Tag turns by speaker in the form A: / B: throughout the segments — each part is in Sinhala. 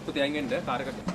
A: පුතේ අයින් එන්න කාර් එකට.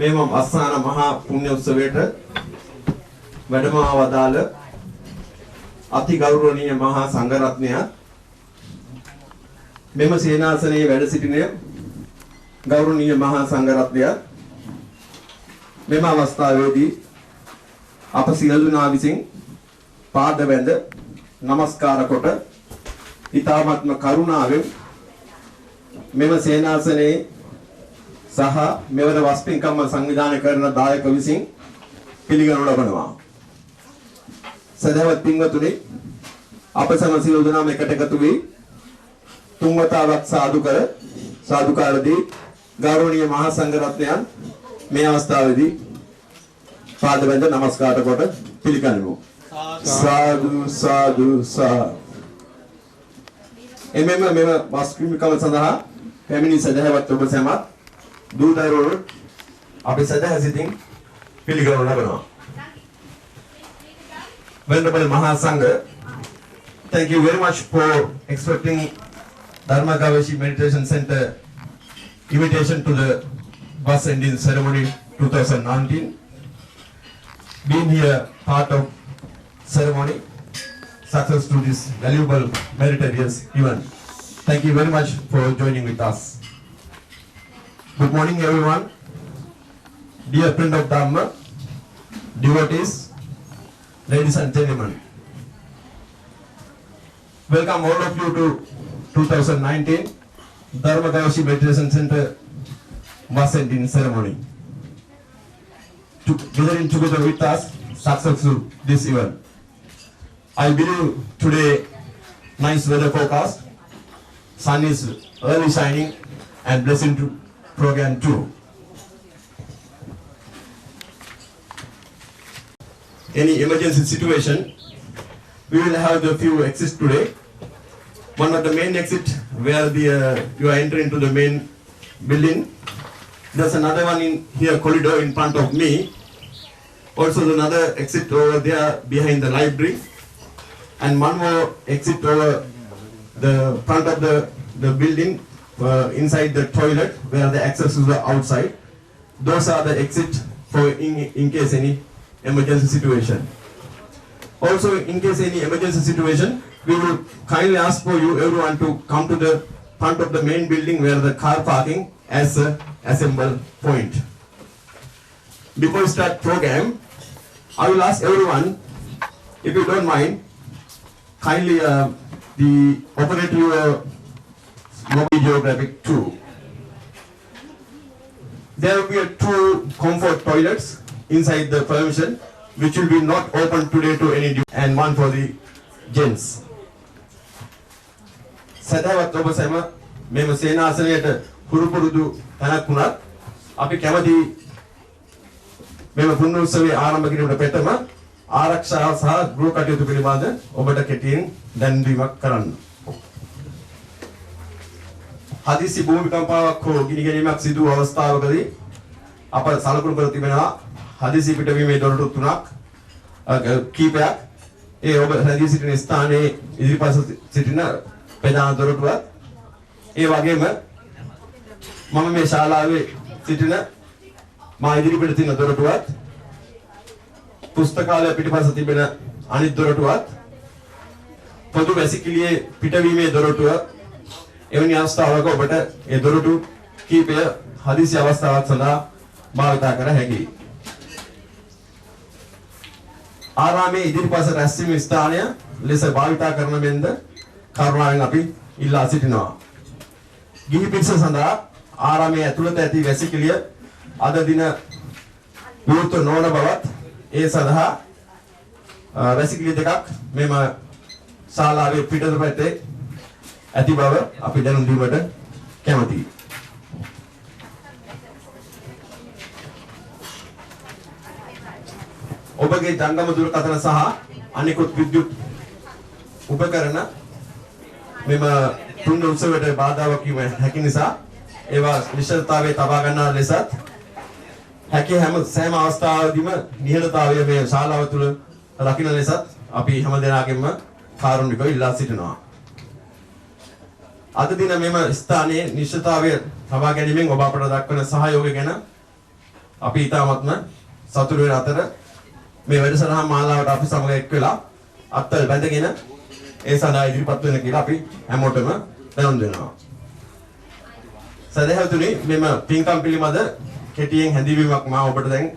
B: මෙම අස්සාන මහා පුණ්‍ය උත්සවයට වැඩම වදාළ අති ගෞරවනීය මහා සංඝරත්නය මෙම සේනාසනයේ වැඩ සිටින ගෞරවනීය මහා සංඝරත්නය මෙම අවස්ථාවේදී අප සියලු දෙනා විසින් පාද වැඳ නමස්කාර කොට ඊ타ත්ම කරුණාවෙන් මෙම සේනාසනයේ සහ මෙවර වස්පින්කම් සංවිධානය කරන දායක විසින් පිළිගනු ලබනවා. සදහවත් පින්වතුනි අප සම සියලු දෙනාම එකට එකතු වී තුන් වතාවක් සාදුකාරදී ගෞරවනීය මහා සංඝරත්නයන් මේ අවස්ථාවේදී පාද වැඳ නමස්කාර කොට පිළිගනිමු. සාදු සාදු සා. එමෙම මෙම වස්පින්කම් සඳහා පැමිණි සදහවත් ඔබ සැමත් දූතයෝ අපි සදහසිතින් පිළිගනු ලබනවා. Venerable Mahasangha, thank you very much for accepting Dharma Gavashi Meditation Center invitation to the bus ending ceremony 2019. Being here part of ceremony, success to this valuable meritorious event. Thank you very much for joining with us. Good morning everyone, dear friend of Dharma, devotees, ladies and gentlemen. Welcome all of you to 2019 Dharma Gavashi Meditation Center bus ending ceremony. Gathering together with us, successful this event. I believe today nice weather forecast, sun is early shining and blessing to program 2. Any emergency situation, we will have the few exits today. One of the main exit where you are entering into the main building. There's another one in here corridor in front of me. Also another exit over there behind the library, and one more exit over the front of the building inside the toilet where the access is outside. Those are the exit for in case any emergency situation. Also, in case any emergency situation, we will kindly ask for you everyone to come to the front of the main building where the car parking as a assemble point. Before we start program, I will ask everyone, if you don't mind, kindly the operate your mobile geographic too. There will be two comfort toilets inside the permission, which will be not open today to any and one for the gents. සදහවත් ඔබ සැම මෙම සේනාසනයට හුරු පුරුදු තැනක් වුණත් අපි කැමති මෙම පුණ්‍ය උත්සවයේ ආරම්භ කිරීමට පෙරම ආරක්ෂාව සහ ගෘහ කටයුතු පිළිබඳ ඔබට කෙටියෙන් දැන්වීමක් කරන්න. හදිසි භූමිකම්පාවක් හෝ ගිනි ගැනීමක් සිදු වූ අවස්ථාවකදී අප සලකුණු කර තිබෙනවා හදිසි පිටවීමේ දොරටු තුනක් කීපයක්. ඒ ඔබ රැඳී සිටින ස්ථානයේ ඉදිරිපස සිටින ප්‍රධාන දොරටුවත් ඒ වගේම මම මේ ශාලාවේ සිටින මා ඉදිරිපිට තියෙන දොරටුවත් පුස්තකාලය පිටිපස්ස තිබෙන අනිත් දොරටුවත් පොදු වැසිකිළියේ පිටවීමේ දොරටුව එවැනි අවස්ථාවක ඔබට ඒ දොරටු කීපය හදිසි අවස්ථාවක් සඳහා භාවිත කර හැකියි. ආරාමයේ ඉදිරිපස රැස්වීම ස්ථානය ලෙස භාවිත කරන මෙන්ද කරුණාවෙන් අපි ඉල්ලා සිටිනවා. ගිහි පිරිස සඳහා ආරාමයේ ඇතුළත ඇති වැසිකිළිය අද දින විවෘත නොවන බවත් ඒ සඳහා වැසිකිළිය දෙකක් මෙම ශාලාවේ පිටත පැත්තේ ඇති බව අපි දැනුම් දීමට කැමැතියි. ඔබගේ ජංගම දුරකථන සහ අනිකුත් විද්‍යුත් උපකරණ මෙම පුණ්‍ය උත්සවයට බාධාවක් වීම හැකි නිසා ඒවා නිශ්චිතතාවයේ තබා ගන්නා ලෙසත් හැකි සෑම අවස්ථාවකදීම නිහඬතාවය මේ ශාලාව තුළ රකින්න ලෙසත් අපි හැම දෙනාගෙන්ම කාරුණිකව ඉල්ලා සිටිනවා. අද දින මෙම ස්ථානයේ නිශ්චිතතාවය තබා ගැනීමෙන් ඔබ අපට දක්වන සහයෝගය ගැන අපි ඉතාමත්ම සතුටු වෙන අතර මේ වැඩසටහන් මාලාවට අපි සමග එක් වෙලා අත්වල බැඳගෙන ඒ සඳහා ඉදිරිපත් වෙන කියලා අපි හැමෝටම දැනුම් දෙනවා. සදහතුනි මෙම පින්කම් පිළිබඳ කෙටියෙන් හැඳින්වීමක් මා ඔබට දැන්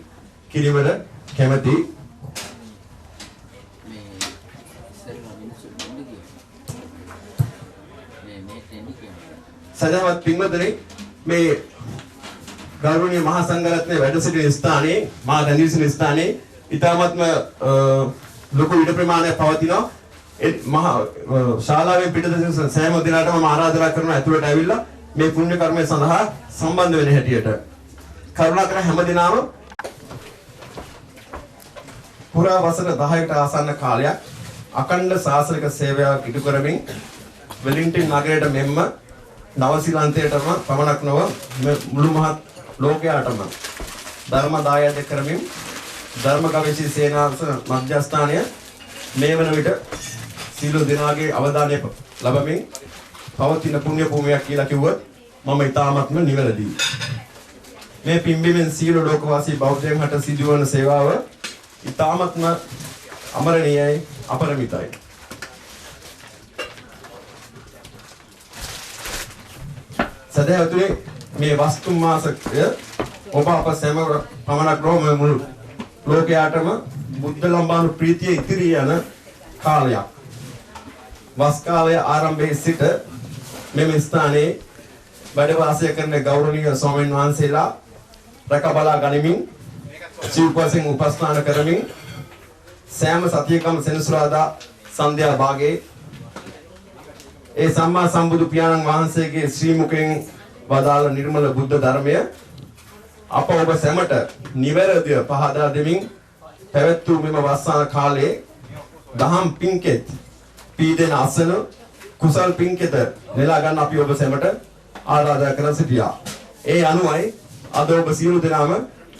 B: කිරීමට කැමැතියි. සදහවත් පින්වතුනි මේ ගෞරවනීය මහා සංඝරත්නයේ වැඩ සිටින ස්ථානයේ මා දැනී සිටින ස්ථානයේ ඉතාමත්ම ලොකු ඉඩ ප්‍රමාණයක් පවතිනවා. ඒ මහා ශාලාවේ පිටත සෑම දිනකටම මම ආරාධනා කරනවා ඇතුළට ඇවිල්ලා මේ පුණ්‍ය කර්මය සඳහා සම්බන්ධ වෙන හැටියට. කරුණාකර හැම දිනම පුරා වසර 10කට ආසන්න කාලයක් අඛණ්ඩ ශාසනික සේවයක් ඉටු කරමින් වෙලින්ටන් නගරයට මෙන්ම නවසීලන්තයටම පමණක් නොව මුළු මහත් ලෝකයාටම ධර්ම දායාද කරමින් ධර්ම ගවේෂී සේනාසන මධ්‍යස්ථානය මේ වන විට සීල දෙනාගේ අවධානය ලැබමින් පවතින පුණ්‍ය භූමියක් කියලා කිව්වොත් මම ඉතාමත්ම නිවැරදියි. මේ පින්බිමෙන් සීල ලෝකවාසී බෞද්ධයන් හට සිදුවන සේවාව ඉතාමත්ම අමරණීයයි අපරිමිතයි. සදහතුනේ මේ වස්තු මාසකය ඔබ අප සෑම පමණක් නොව මුළු ලෝකයාටම බුද්ධ ලම්බාණු ප්‍රීතිය ඉතිරී යන කාලයක්. වස් කාලයේ ආරම්භයේ සිට මෙම ස්ථානයේ වැඩ වාසය කරන ගෞරවනීය ස්වාමීන් වහන්සේලා රැක බලා ගනිමින් සිව්පසෙන් උපස්ථාන කරමින් සෑම සතියකම සෙනසුරාදා සන්ධ්‍යා භාගයේ ඒ සම්මා සම්බුදු පියාණන් වහන්සේගේ ශ්‍රී මුඛයෙන් වදාළ නිර්මල බුද්ධ ධර්මය අප ඔබ සැමට නිවැරදිව පහදා දෙමින් පැවැත් වූ මෙම වස්සාන කාලයේ දහම් පින්කෙත් පීඩන අසන කුසල් පින්කෙත නෙලා ගන්න අපි ඔබ සැමට ආරාධනා කර සිටියා. ඒ අනුවයි අද ඔබ සියලු දෙනාම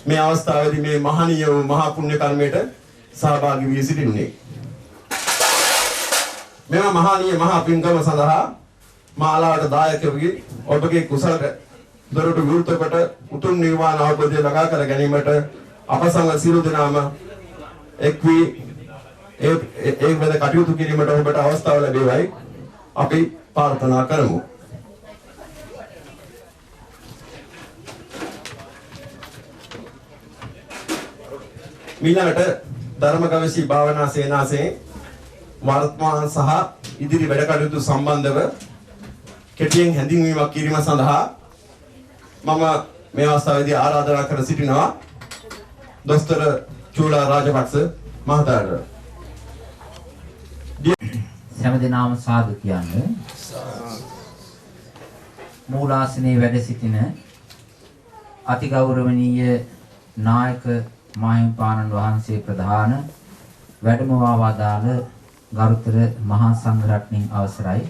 B: මේ අවස්ථාවේදී මේ මහණීය වූ මහා පුණ්‍ය කර්මයට සහභාගී වී සිටින්නේ. මෙම මහණීය මහා පින්කම සඳහා මාලාවට දායකවගේ ඔබගේ කුසල දොරටු විවෘත කොට උතුම් නිර්වාණ අවබෝධය ළඟා කර ගැනීමට අප සමග සියලු දෙනාම එක් වී ඒ වෙද කටයුතු කිරීමට ඔබට අවස්ථාව ලැබේවයි අපි ප්‍රාර්ථනා කරමු. ඊළඟට ධර්මගවේෂී භාවනා සේනාසනේ වර්තමාන සහ ඉදිරි වැඩ කටයුතු සම්බන්ධව කෙටියෙන් හැඳින්වීමක් කිරීම සඳහා මම මේ අවස්ථාවේදී ආරාධනා කර සිටිනවා දොස්තර චූලා රාජපක්ෂ මහතාට.
A: හැමදෙනාම සාදු කියන්නේ මූලාසනයේ වැඩ සිටින අතිගෞරවනීය නායක මාහිමිපාණන් වහන්සේ ප්‍රධාන වැඩමවා වදාළ ගරුතර මහා සංඝ රත්නයේ අවසරයි.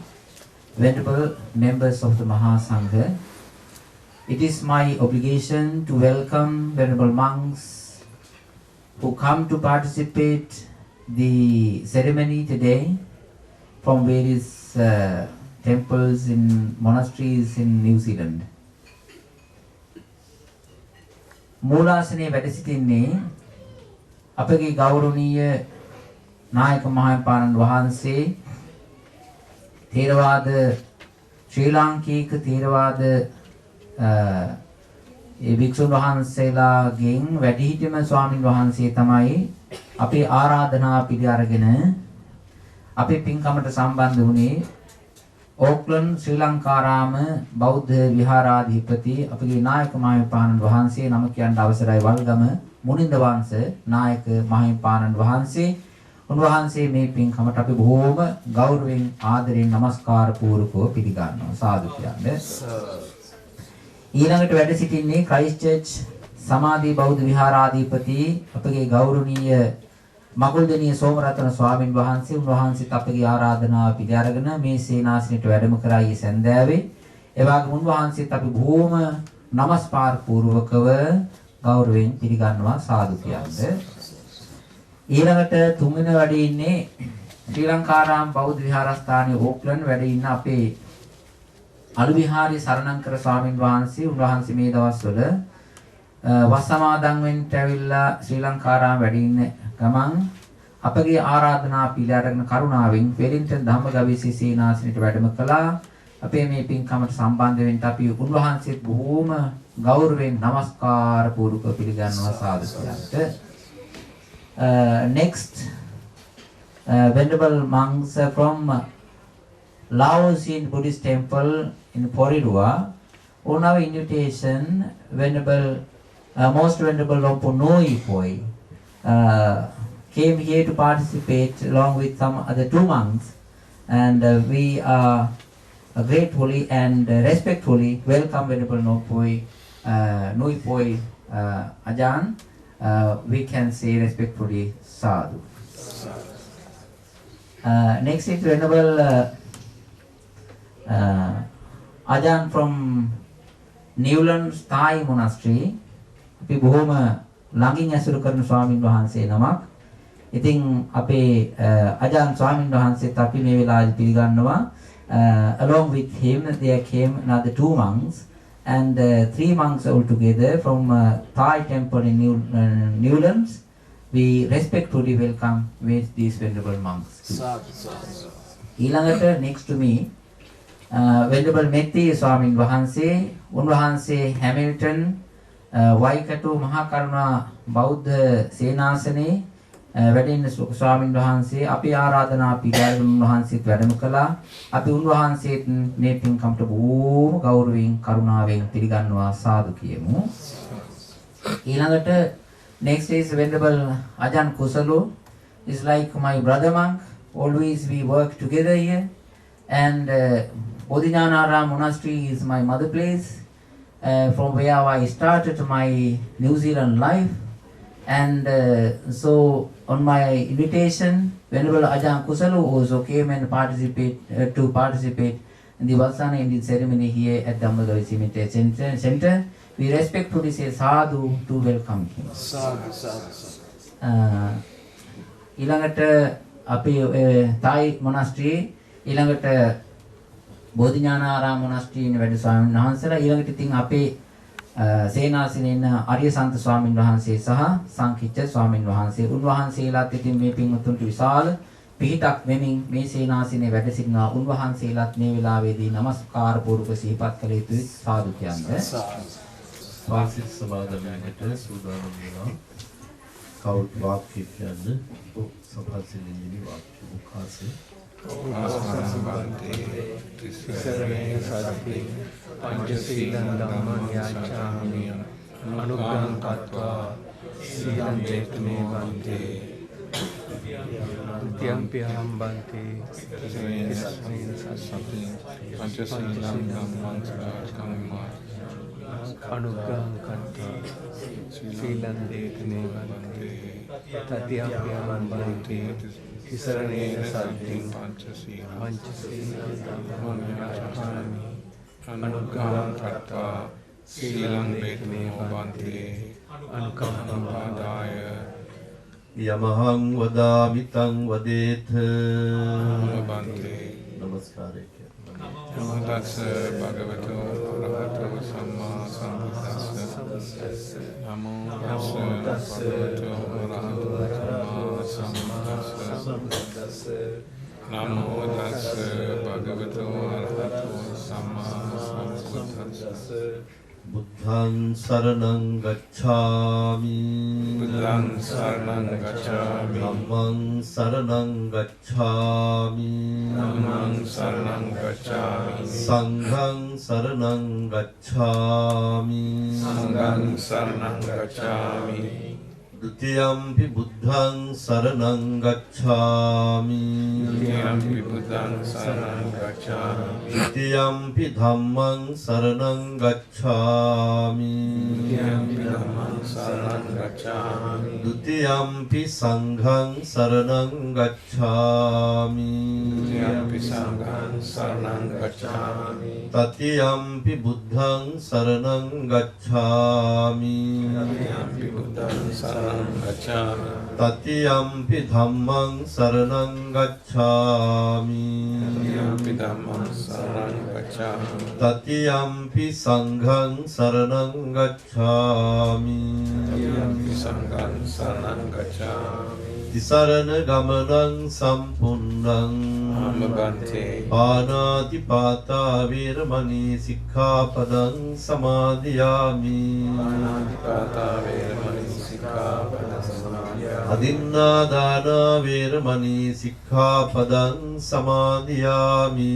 A: Venerable members of the Maha Sangha, it is my obligation to welcome venerable monks who come to participate the ceremony today from various temples in monasteries in New Zealand. මූලාසනයේ වැඩ සිටින්නේ අපගේ ගෞරවනීය නායක මහින්පාණන් වහන්සේ තේරවාද ශ්‍රී ලාංකික තේරවාද ඒ භික්ෂුන් වහන්සේලාගෙන් වැඩිහිටියම ස්වාමින් වහන්සේ තමයි අපේ ආරාධනා පිළි අරගෙන අපේ පින්කමට සම්බන්ධ වුණේ. ඕක්ලන්ඩ් ශ්‍රී ලංකාරාම බෞද්ධ විහාරාධිපති අපගේ නායක මාහිමිපාණන් වහන්සේ නම කියන්න අවසරයි වල්ගම මුනින්ද වංශ නායක මාහිමිපාණන් වහන්සේ. උන්වහන්සේ මේ පින්කමට අපි බොහෝම ගෞරවයෙන් ආදරයෙන් নমස්කාර පූර්වකව පිළිගන්නවා. සාදු කියන්නේ. ඊළඟට වැඩ සිටින්නේ ක්‍රයිස්ට් චර්ච් සමාධි බෞද්ධ විහාරාධිපති අපගේ ගෞරවනීය මගුල්දෙනිය සෝමරතන ස්වාමින් වහන්සේ. උන්වහන්සේත් අපගේ ආරාධනාව පිළි අරගෙන මේ සේනාසනයට වැඩම කරයි සැන්දෑවේ. ඒ වගේම උන්වහන්සේත් අපි බොහෝම নমස්කාර පූර්වකව ගෞරවයෙන් පිළිගන්නවා. සාදු කියන්නේ. ඊළඟට තුන්වෙනි වැඩේ ඉන්නේ ශ්‍රී ලංකාරාම බෞද්ධ විහාරස්ථානයේ ඕක්ලන්ඩ් වැඩ ඉන්න අපේ අලු විහාරයේ සරණංකර ස්වාමින් වහන්සේ. උන්වහන්සේ මේ දවස්වල වස් සමාදන් වෙන්න ඇවිල්ලා ශ්‍රී ලංකාරාම වැඩ ඉන්න ගමන් අපගේ ආරාධනා පිළි අරගෙන කරුණාවෙන් වෙලින්ටන් ධම්මගවීසී සේනාසනයට වැඩම කළා. අපේ මේ පින්කමට සම්බන්ධ වෙන්න අපි උන්වහන්සේත් බොහෝම ගෞරවයෙන් নমස්කාර පූර්වකව පිළිගන්නවා. සාදු කියන්ට. Next, venerable monks from Laosian Buddhist temple in Porirua, on our invitation, most venerable Lompo Noi Poi came here to participate along with some other two monks, and we are gratefully and respectfully welcome venerable Noi Poi Ajahn. We can say respectfully sadhu. Next is venerable Ajahn from Newland Thai Monastery. අපි බොහොම ළඟින් ඇසුරු කරන ස්වාමින් වහන්සේ නමක්. ඉතින් අපේ අජාන් ස්වාමින් වහන්සේත් අපි මේ වෙලාවේ පිළිගන්නවා. Along with him there came another two monks. And three monks altogether from Thai temple in Newlands. We respectfully welcome with these venerable monks. ඊළඟට next to me, venerable Metti Swamin Wahanse, Unwahanse Hamilton, Waikato Mahakaruna Bauddha Senasane, වැඩින්න ස්වාමින් වහන්සේ අපි ආරාධනා පිළිගන්න උන්වහන්සේත් වැඩම කළා. අපි උන්වහන්සේත් මේ පින්කමට බොහෝම ගෞරවයෙන් කරුණාවෙන් පිළිගන්නවා. සාදු කියමු. ඊළඟට next is venerable Ajahn Kusalo is like my brother monk. Always we work together here, and Bodhinyanaram Monastery is my mother place, from where I started my New Zealand life. And so on my invitation, Venerable Ajahn Kusalo also came and participate in the Valsana Indian ceremony here at Dhammagavisi Meditation Center. We respectfully say sadhu to welcome him. Sadhu, sadhu, sadhu. ඊළඟට අපේ Thai monastery ඊළඟට බෝධිඥානාරාම මොනස්ට්‍රියේ වැඩ ස්වාමීන් වහන්සේලා ඊළඟට ඉතින් අපේ සේනාසනේ ඉන්න අරියසන්ත ස්වාමින් වහන්සේ සහ සංකිච්ඡ ස්වාමින් වහන්සේ උන්වහන්සේලාත් ඉතින් මේ පින්වතුන්ට විශාල පිහිටක් වෙමින් මේ සේනාසනේ වැඩ සිටිනවා. උන්වහන්සේලාත් මේ වෙලාවේදී নমස්කාර පූර්වක සිහිපත් කළ යුතුයි සාදු කියන්නේ.
C: වාසිත සමාදමයකට සූදානම් වෙනවා. කවුරුත් වාක්‍ය කියන්නේ සම්පූර්ණයෙන්ම වාක්‍ය මුඛාසේ
D: ආසනබන්තේ තිසරණේ සති පංචශීලං ධම්මං යාචාමි අනුග්‍රහං කତ୍වා සීලං චේතනේ වන්තේ ත්‍යම්පි හම්බන්තේ තිසරණේ සති පංචශීලං ධම්මං යාචාමි අනුග්‍රහං කତ୍වා සීලං චේතනේ වන්තේ තත්‍යම්පි හම්බන්තේ තිසරණේ සති පංචශීලං ධම්මං යාචාමි අනුග්‍රහං කତ୍වා සීලං චේතනේ වන්තේ අනුකම්පාදාය
C: යමහං වදාමි තං වදේත
D: බන්තේ
C: නමස්කාරය
D: නමෝ තස්ස භගවතු අරහතෝ සම්මා සම්බුද්දස්ස නමෝ තස්ස භගවතු අරහතෝ සම්මා සම්බුද්දස්ස නමෝ තස්ස භගවතු අරහතෝ සම්මා සම්බුද්දස්ස
C: බුද්ධං සරණං ගච්ඡාමි
D: බුද්ධං සරණං ගච්ඡාමි
C: ධම්මං සරණං ගච්ඡාමි
D: ධම්මං සරණං ගච්ඡාමි
C: සංඝං සරණං ගච්ඡාමි
D: සංඝං සරණං ගච්ඡාමි
C: ဒုတိယံ පි බුද්ධං සරණං ගච්ඡාමි
D: ဒုတိယံ පි බුද්ධං සරණං ගච්ඡාමි
C: ဒုတိယံ පි ධම්මං සරණං ගච්ඡාමි
D: ဒုတိယံ පි ධම්මං සරණං ගච්ඡාමි
C: ဒုတိယံ පි සංඝං සරණං ගච්ඡාමි
D: ဒုတိယံ පි සංඝං සරණං ගච්ඡාමි
C: တတိယံ පි බුද්ධං සරණං ගච්ඡාමි
D: တတိယံ පි බුද්ධං සරණං ගච්ඡාමි
C: တတိယံ පි ධම්මං සරණං ගච්ඡාමි
D: တတိယံ පි ධම්මං සරණං ගච්ඡාමි
C: တတိယံ පි සංඝං සරණං ගච්ඡාමි
D: တတိယံ පි සංඝං සරණං ගච්ඡාමි
C: තිසරණ ගමනං සම්පුන්නං
D: ආමබන්තේ
C: පානාති පාතා වේරමණී සික්ඛාපදං සමාදියාමි
D: පාණාතිපාතා වේරමණී සික්ඛාපදං සමාදියාමි
C: අදින්නා දාන වේරමණී සික්ඛාපදං සමාදියාමි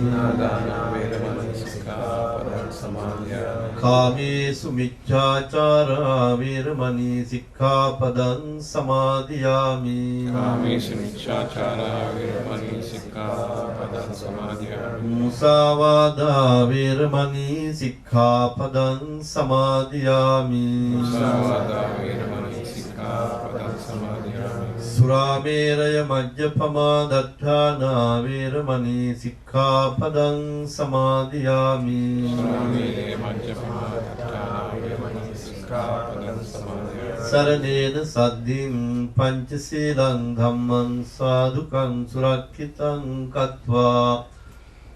D: නාදාන වේරමණී සික්ඛාපදං සමාදියාමි
C: කාමේසු මිච්ඡාචාරා වේරමණී සික්ඛාපදං සමාදියාමි
D: කාමේසු මිච්ඡාචාරා වේරමණී සික්ඛාපදං සමාදියාමි
C: මුසාවාදා වේරමණී සික්ඛාපදං සමාදියාමි
D: මුසාවාදා වේරමණී සික්ඛාපදං සමාදියාමි
C: සුරාමේරය මජ්ජපමා දත්තානා වේරමණී සික්ඛාපදං සමාදියාමි
D: සුරාමේරය මජ්ජපමා දත්තානා වේරමණී සික්ඛාපදං සමාදියාමි
C: සරණේන සද්ධින් පංචශීලං ධම්මං සාදුකං සුරක්ඛිතං කତ୍වා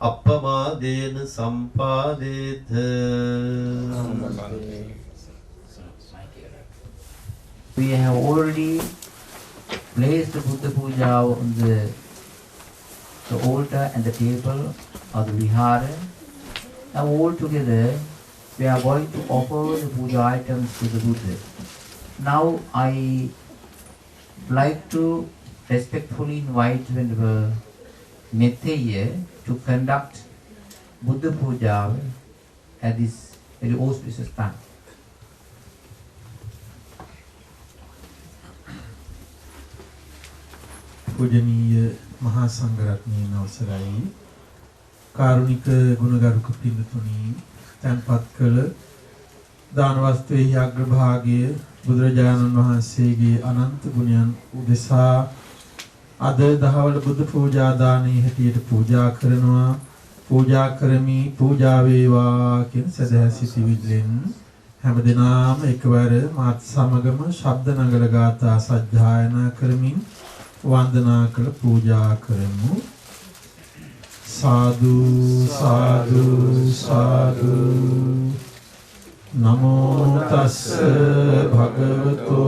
C: අප්පමාදේන සම්පාදේත
D: ආමබන්තේ
A: We have already placed the Buddha Puja on the altar and the table of the Vihara. Now all together we are going to offer the puja items to the Buddha. Now I like to respectfully invite Venerable Metteyya to conduct Buddha Puja at this very auspicious time.
E: පූජනීය මහා සංඝරත්නයන් අවසරයි කාරුණික ගුණගරුක පින්තුනි තන්පත් කළ දාන වස්තුවේ අග්‍රභාගය බුදුරජාණන් වහන්සේගේ අනන්ත ගුණයන් උදෙසා අද දහවල බුදු පූජා දානයේ හැටියට පූජා කරනවා පූජා කරමි පූජා වේවා කියන සදහැ සිතිවිල්ලෙන් හැමදෙනාම එකවර මාත් සමගම ශබ්ද නගර ගාථා සජ්ජායනා කරමින් වන්දනා කළ පූජා කරමු साधु साधु साधु नमो तस्स भगवतो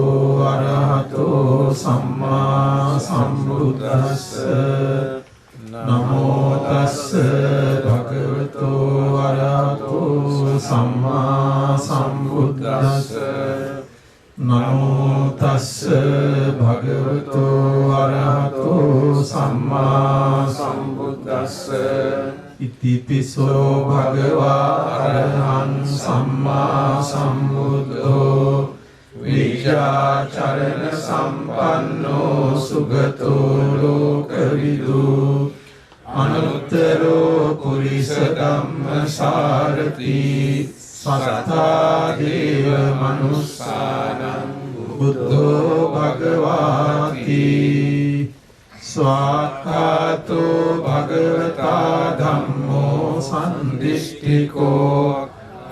E: अरहतो सम्मा सम्बुद्दस्स नमो तस्स भगवतो अरहतो सम्मा सम्बुद्दस्स नमो तस्स भगवतो अरहतो सम्मा सम्बुद्दस्स इतिपिसो भगवा अरहं सम्मा सम्बुद्धो विद्याचरण संपन्नो सुगतो लोकविदु अनुत्तरो पुरुष धम्म सारथि सत्ता देव मनुष्यानां बुद्धो भगवाति स्वाक्खातो भगवता धम्मो सन्दिष्टिको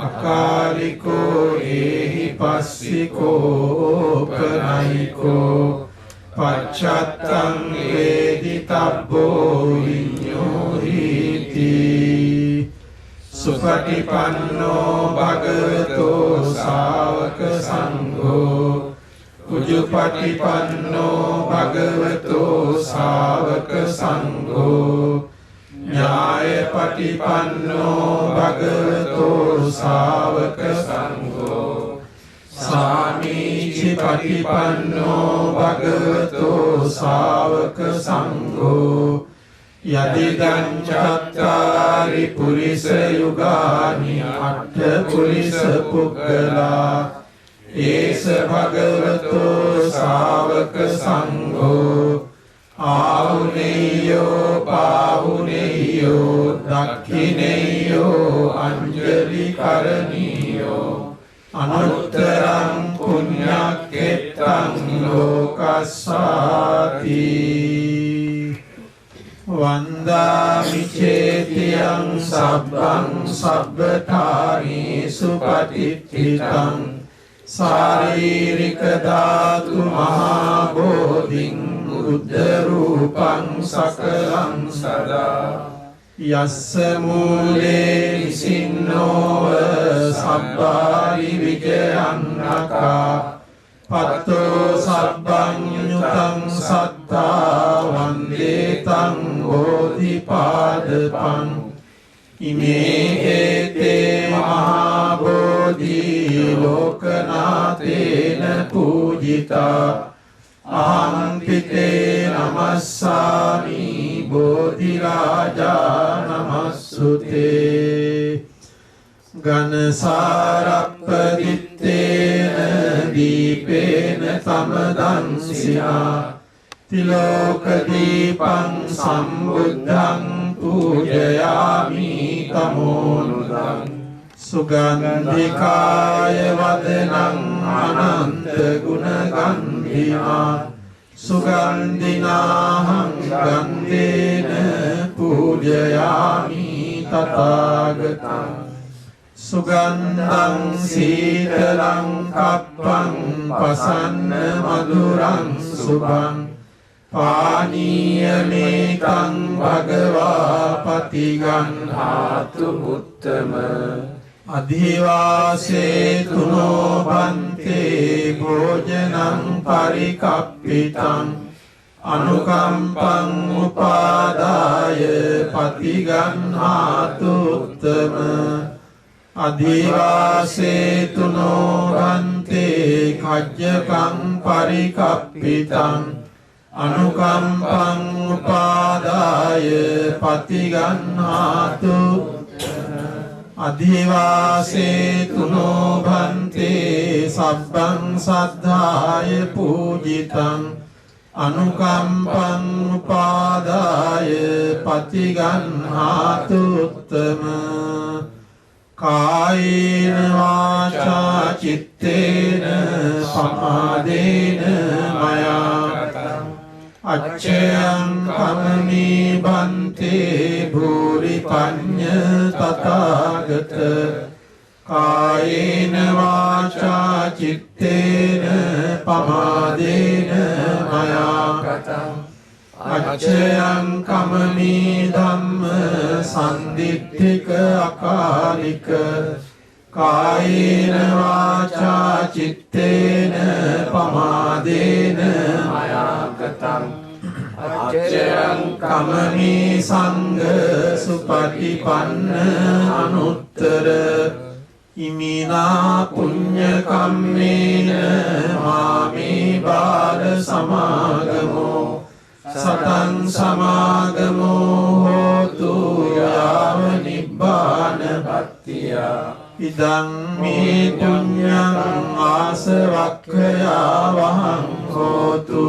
E: अकालिको एहि पस्सिको उपनयिको पश्चात्तं वेदितव्यो विඤ्ඤोहीति सुपटिपन्नो भगवतो सावक संघो उजुपटिपन्नो भगवतो सावक संघो न्यायपटिपन्नो भगवतो सावक संघो सामीचिपटिपन्नो भगवतो सावक संघो यदिदं चत्वारि पुरुष युगानि अट्ठ पुरुष पुग्गला एष भगवतो सावक संघो आहुनेयो पाहुनेयो दक्षिणेयो अंजलि करणीयो अनुत्तरं पुण्यक्षेत्रं लोकस्साति वन्दामि चेत्यं सब्बं सब्बठानेषु पतिष्ठितं शारीरिक धातु महाबोधिं बुद्धरूपं सकलं सदा यस्य मूले निसिन्नोव सब्बारि विजयन्नका पत्तो सब्बं युतं सत्ता वन्दे तं बोधिपादपम् इमे एते महाबोधि लोकनाथेन पूजिता अहं पिते नमस्सामि बोधिराजा नमस्सुते घनसारप्पदित्तेन दीपेन तमदंसिना तिलोकदीपं सम्बुद्धं पूजयामि तमोनुदं सुगन्धिकाय वदनं अनन्त गुणगन्धिना सुगन्धिनाहं गन्धेन पूजयामि तथागतं सुगन्धं शीतलं कप्पं प्रसन्न मधुरं शुभं पानीयमेकं भगवा पतिगन्हातु उत्तम अधिवासेतु नो भन्ते भोजनं परिकप्पितम् अनुकम्पं उपादाय पतिगन्हातु उत्तम अधिवासेतु नो भन्ते खज्जकं परिकप्पितम् अनुकम्पं उपादाय पतिगन्हातु अधिवासेतु नो भन्ते सब्बं सद्धाय पूजितं अनुकम्पं उपादाय पतिगन्हातु उत्तम कायेन वाचा चित्तेन समादेन मया अच्छयं कमनी बन्ते भूरि पञ्च तथागत कायेन वाचा चित्तेन पमादेन मया අච්චයං කමනී ධම්ම සන්දිට්ඨික අකාලික කායේන වාචා චිත්තේන පමාදේන මයාකතං අච්චයං කමනී සංඝ සුපටිපන්න අනුත්තර ඉමිනා පුඤ්ඤ කම්මේන මාමේ බාල සමාගමෝ සතං සමාගමෝ හෝතු යාව නිබ්බාන පත්තිය ඉදං මේ පුඤ්ඤං ආසවක්ඛයා වහං හෝතු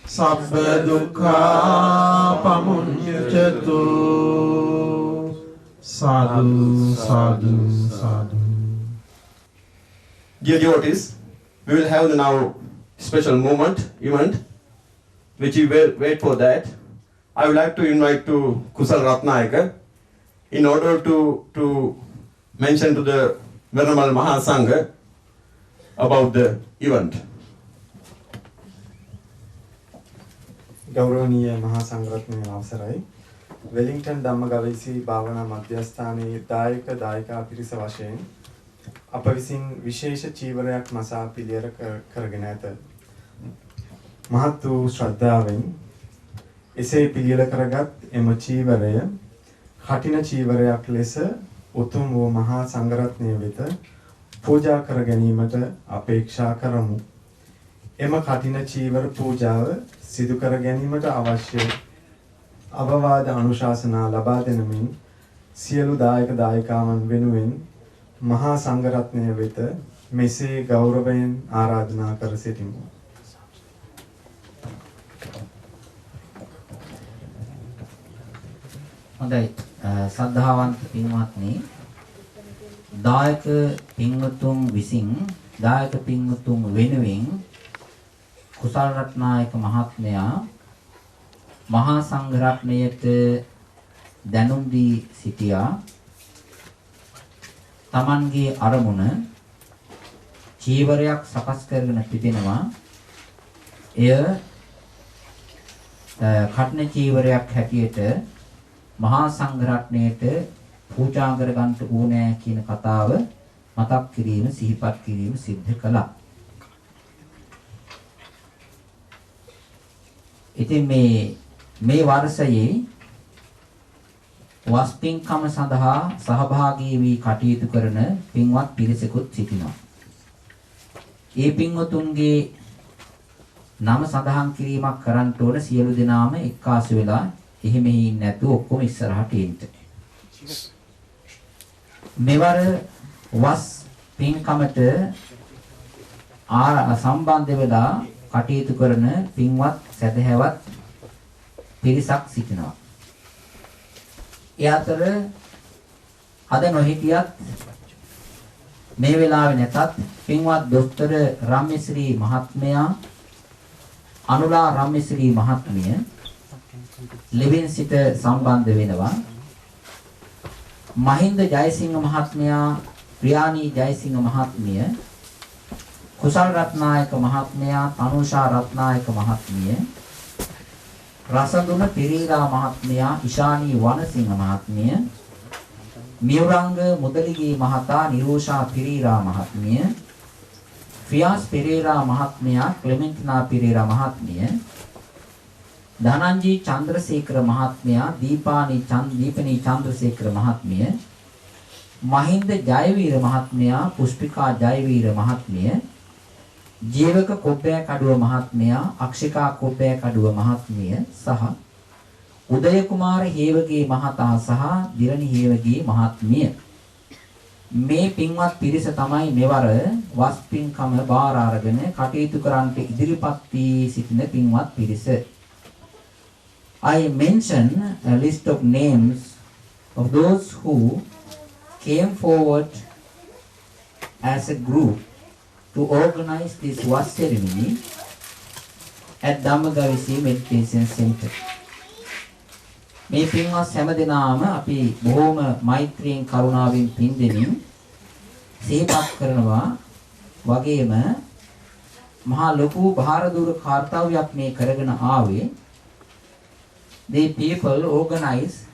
E: සබ්බ දුක්ඛා පමුඤ්ඤතු sadhu sadhu sadhu.
B: Dear devotees, we will have now special event which we will wait for that. I would like to invite to Kusal Ratnayaka in order to mention to the Venerable Mahasangha about the event.
F: ගෞරවනීය මහා සංඝරත්නයේ අවසරයි වෙලින්ටන් ධම්මගවීසි භාවනා මධ්‍යස්ථානයේ දායකා පිරිස වශයෙන් අප විසින් විශේෂ චීවරයක් මසා පිළියෙල කරගෙන ඇත. මහත් වූ ශ්‍රද්ධාවෙන් එසේ පිළියෙල කරගත් එම චීවරය කටින චීවරයක් ලෙස උතුම් වූ මහා සංඝරත්නය වෙත පූජා කර ගැනීමට අපේක්ෂා කරමු. එම කටින චීවර පූජාව සිදු කර ගැනීමට අවශ්‍ය අවවාද අනුශාසනා ලබා දෙනමින් සියලු දායකාවන් වෙනුවෙන් මහා සංඝරත්නය වෙත මෙසේ ගෞරවයෙන් ආරාධනා කර සිටිමු.
A: හොඳයි සද්ධාවන්ත පින්වත්නි දායක පින්වතුන් විසින් දායක පින්වතුන් වෙනුවෙන් කුසල් රත්නායක මහත්මයා මහා සංඝරත්නයට දැනුම් දී සිටියා. Tamanගේ අරමුණ චීවරයක් සකස් කරගෙන තිබෙනවා. එය කටන චීවරයක් හැටියට මහා සංඝරත්නයට පූජා කර ගන්නට ඕනෑ කියන කතාව මතක් කිරීම සිහිපත් කිරීම සිද්ධ කළා. ඉතින් මේ වර්ෂයේ වස්පින්කම සඳහා සහභාගී වී කටයුතු කරන පින්වත් පිරිසකුත් සිටිනවා. ඒ පින්වතුන්ගේ නම සඳහන් කිරීමක් කරන්න ඕන සියලු දෙනාම එක්කාසු වෙලා එහෙ මෙහි ඉන්නේ නැතුව ඔක්කොම ඉස්සරහට එන්න. මෙවර වස් පින්කමට සම්බන්ධ වෙලා කටයුතු කරන පින්වත් සදහැවත් පිරිසක් සිටිනවා. ඒ අතර අද නොහිටියත් මේ වෙලාවේ නැතත් පින්වත් දොස්තර රාම්‍යශ්‍රී මහත්මයා අනුලා රාම්‍යශ්‍රී මහත්මිය ලෙවින් සිට සම්බන්ධ වෙනවා. මහින්ද ජයසිංහ මහත්මයා ප්‍රියානී ජයසිංහ මහත්මිය කුසල් රත්නායක මහත්මයා තනුෂා රත්නායක මහත්මිය රසඳුන පෙරේරා මහත්මයා ඉෂානී වනසිංහ මහත්මිය මියුරංග මුදලිගේ මහතා නිරෝෂා පෙරේරා මහත්මිය ෆියාස් පෙරේරා මහත්මයා ක්ලෙමෙන්ටිනා පෙරේරා මහත්මිය ධනංජී චන්ද්‍රසේකර මහත්මයා දීපනී චන්ද්‍රසේකර මහත්මිය මහින්ද ජයවීර මහත්මයා පුෂ්පිකා ජයවීර මහත්මිය ජීවක කොබ්බෑකඩුව මහත්මයා අක්ෂිකා කොබ්බෑකඩුව මහත්මිය සහ උදය කුමාර හේවගේ මහතා සහ දිරණි හේවගේ මහත්මිය මේ පින්වත් පිරිස තමයි මෙවර වස් පින්කම බාර අරගෙන කටයුතු කරන්නට ඉදිරිපත් වී සිටින පින්වත් පිරිස. I mention a list of names of those who came forward as a group to organize this was ceremony at Dhammagavisi Meditation Center. මේ පින්වත් හැම දිනම අපි බොහොම මෛත්‍රියෙන් කරුණාවෙන් පින් දෙමින් සිහිපත් කරනවා වගේම මහා ලොකු භාරදූර කාර්යයක් මේ කරගෙන ආවේ the people organize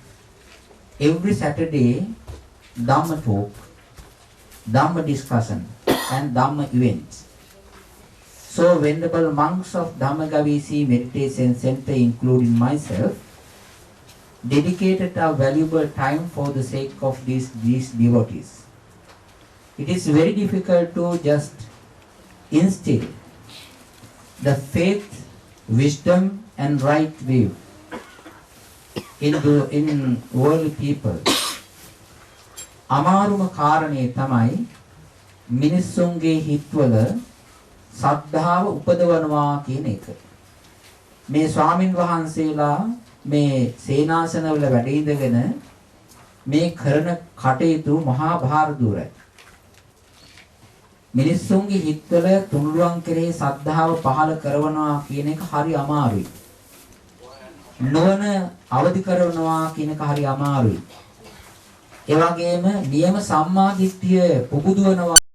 A: every Saturday Dhamma talk, Dhamma discussion and Dhamma events. So venerable monks of Dhammagavisi Meditation Center, including myself, dedicated our valuable time for the sake of these devotees. It is very difficult to just instill the faith, wisdom and right view in world people. අමාරුම කාරණේ තමයි මිනිස්සුන්ගේ හිත්වල සද්ධාව උපදවනවා කියන එක. මේ ස්වාමින් වහන්සේලා මේ සේනාසනවල වැඩ ඉඳගෙන මේ කරන කටයුතු මහා භාර දුරයි. මිනිස්සුන්ගේ හිත්වල තුනුරුවන් කෙරෙහි සද්ධාව පහළ කරනවා කියන එක හරි අමාරුයි. නොවන අවදි කරනවා කියන එක හරි අමාරුයි. ඒ වගේම නියම සම්මා දිට්ඨිය පුබුදවනවා